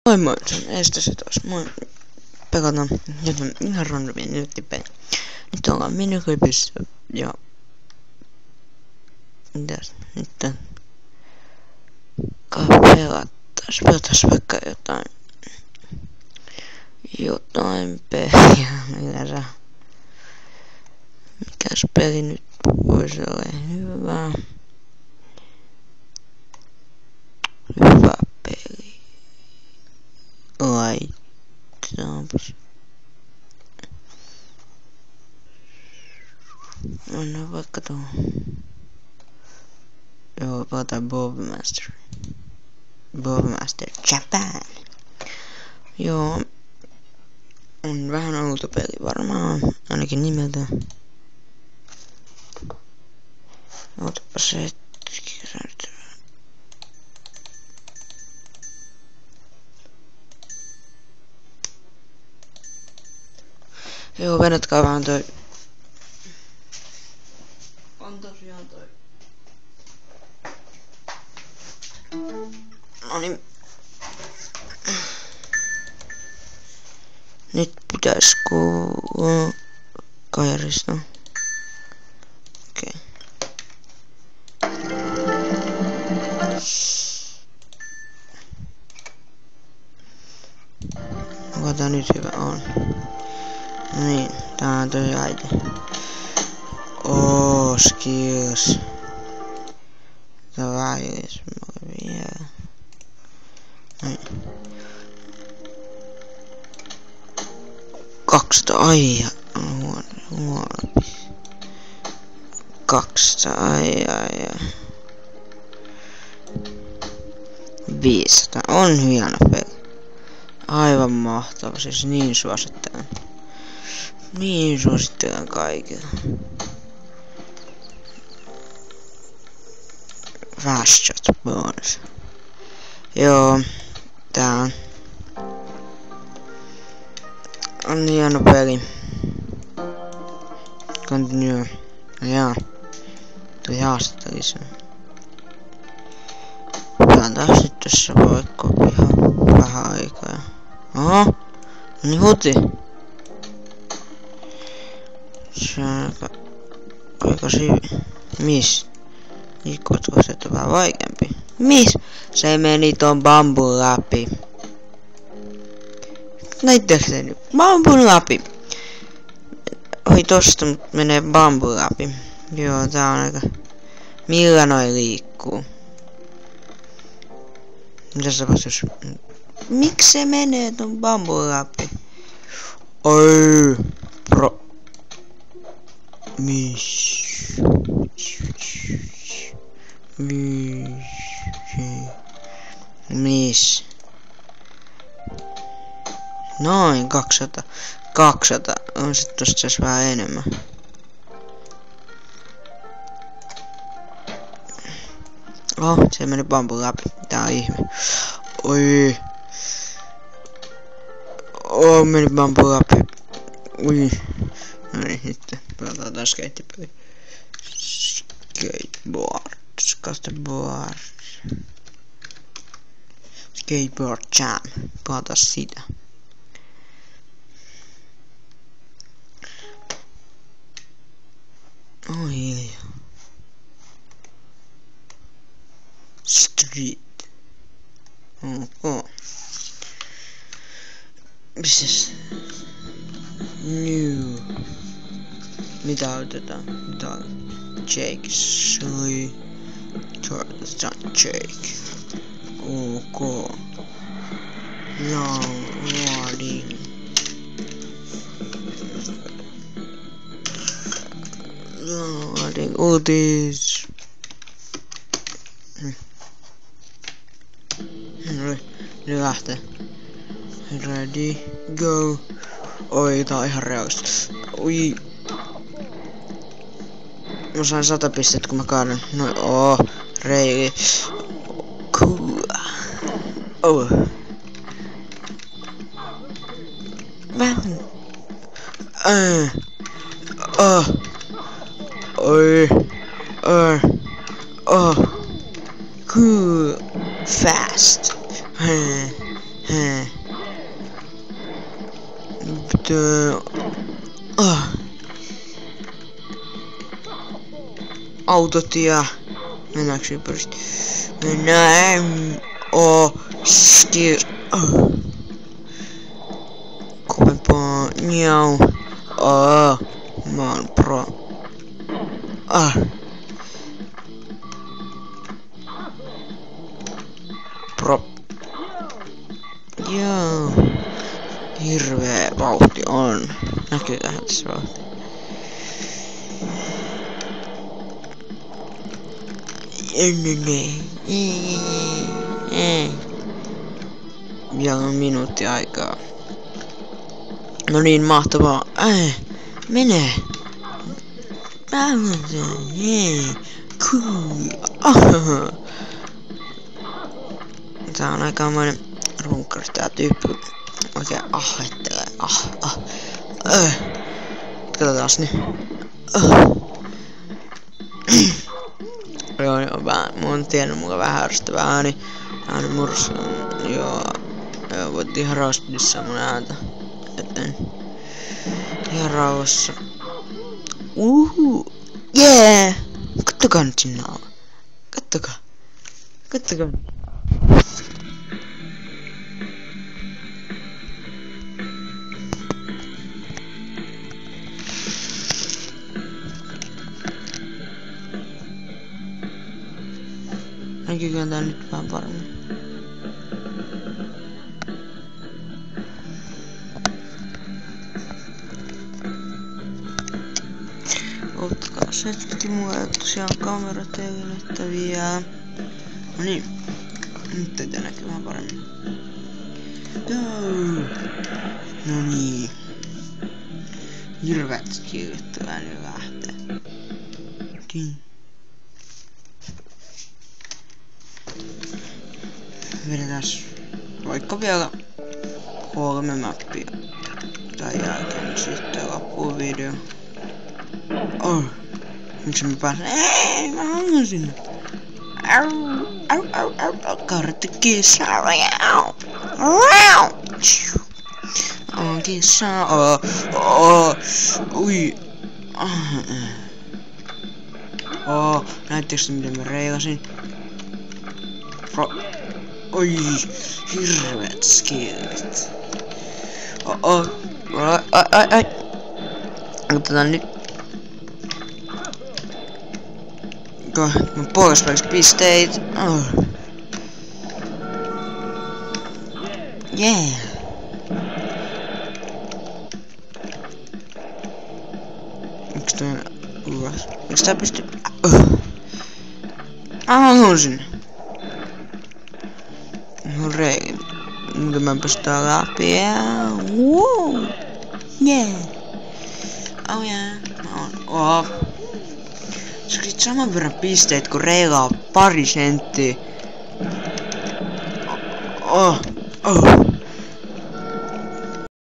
Moi moi, se on Estosi taas. Moi. Pelataan jotain ihan randomia nettipeliä. Nyt ollaan miniklipissä ja... Mitäs nyt? Pelatais vaikka jotain peliä. Mikäs peli nyt voisi olla hyvä? Hyvä peli. Laitetaanpas. Mennään vaikka tuohon. Joo, pelataan Bowmaster Japan. Joo. On vähän outo peli varmaan. Ainakin nimeltä. Otapas hetki. Joo, venetkaa vähän toi. On tosiaan toi. Noniin. Nyt pitäis kuulua kairista. Okei. Onko tää nyt hyvä? On. Niin, tää on toi äiti. Skills. Tää on välissä vielä. Niin. 200, ai huono. 200, ai. 500, on hieno peli. Aivan mahtava, siis niin suosittelen. Niin suosittelen kaikille. Fast shot bonus. Joo, tää on hieno peli. Continue. Jaa. Tuli haastetta lisää. Pelataan sit tässä vaikka ihan vähän aikaa. Oho, niin huti. Se on aika Miss? Ikotko se on vähän vaikeampi? Miss? Se meni ton bambun läpi. Näittekö se nyt? Bambun läpi. Oi tosta mut menee bambun läpi. Joo, tää on aika... Millä noi liikkuu? Mitäs tapahtuis? Miksi se menee ton bambun läpi? Oi, pro... Miss. Noin 200. On sit tosta vähän enemmän. Se meni bambun läpi. Tää on ihme. Oi. Meni bambun läpi. Ui. Noniin, nyt pelataan taas skeittipeli. Skateboard Jam. Pelataan sitä. Oi. Street. Ok. Missäs? New. Mitä otetaan? Mitä on? Jake. Sly. Jake. Ok. Long loading. Utis. Nyt lähtee. Ready, go. Oi, tää on ihan realista. Ui. Mä sain 100 pistettä kun mä kaadan. Noin, reili. Cool. Vähän. Cool. Fast. Pitää... Autotie. Mennäänkö ympäristöön? Mennään. Kovempaa. Njau. Mä oon pro. Pro. Joo. Hirveä vauhti on. Näkyyköhän tässä vauhti? Vielä on minuutti aikaa. No niin, mahtavaa. Mene. Tää on aikamoinen runkkari tää tyyppi. Oikein ahettelee. Katsotaas nyt. Joo, mä oon tiennyt muka vähän ärsyttävää ääni. Ääni murros on, joo, voit ihan rauspidissa mun ääntä. Joten ihan rauhassa. Jee! Kattokaa nyt sinne alla. Kattokaa. Näkyykö tää nyt vähän paremmin? Ottakaa setti mulla ei tosiaan kamerat ei yllättäviä. No niin. Nyt tää näkyy vähän paremmin. No niin. Hirveet kiihdyttävää nyt lähtee. Vedetääs vaikka vielä 3 mappia. Tän jälkeen sitten loppuu video. Miksi mä pääsen? Ei, mä hangan sinne. Karttikissa. On kissa. Ui. Näittekö miten mä reilasin? Oi, hirveet skillit. Ai. Otetaan nyt. Mä pois pisteit. Yeah. Miks tää ulos? Miks tää pystyy? Haluun sinne. Hurray. Miten mä pystyn läpi? Wow. Yeah. Oh yeah. Mä oon Sä saman verran pisteet kun reilaa pari senttiä.